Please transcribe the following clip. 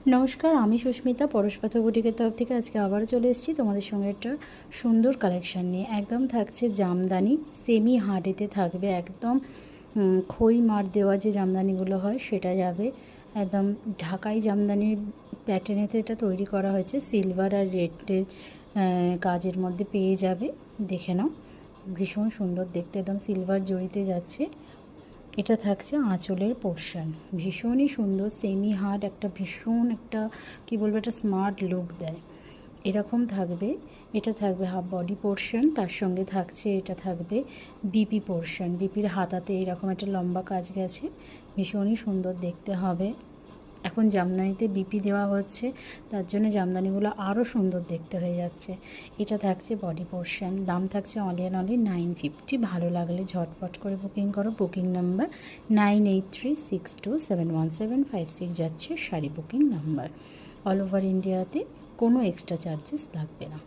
নমস্কার, আমি সুস্মিতা পরশপাথর বুটিকের তরফ থেকে আজকে আবার চলে এসেছি তোমাদের সঙ্গে একটা সুন্দর কালেকশান নিয়ে। একদম থাকছে জামদানি, সেমি হার্ডেতে থাকবে, একদম খই মার দেওয়া যে জামদানিগুলো হয় সেটা যাবে। একদম ঢাকাই জামদানির প্যাটার্নেতে এটা তৈরি করা হয়েছে, সিলভার আর রেডের কাজের মধ্যে পেয়ে যাবে। দেখে নাও, ভীষণ সুন্দর দেখতে, একদম সিলভার জড়িতে যাচ্ছে। এটা থাকছে আঁচলের পোর্শন, ভীষণই সুন্দর, সেমি হার্ড, একটা ভীষণ একটা কী বলবো, একটা স্মার্ট লুক দেয় এরকম থাকবে। এটা থাকবে হাফ বডি পোর্শন, তার সঙ্গে থাকছে এটা থাকবে বিপি পোর্শন, বিপির হাতাতে এরকম একটা লম্বা কাজ গেছে, ভীষণই সুন্দর দেখতে হবে। এখন জামদানিতে বিপি দেওয়া হচ্ছে, তার জন্য জামদানিগুলো আরও সুন্দর দেখতে হয়ে যাচ্ছে। এটা থাকছে বডি পোর্শন, দাম থাকছে অনলি অ্যান্ড অনলি 950। ভালো লাগলে ঝটপট করে বুকিং করো। বুকিং নাম্বার 9836271756 যাচ্ছে sari booking number. All over ইন্ডিয়াতে কোনো এক্সট্রা চার্জেস লাগবে না।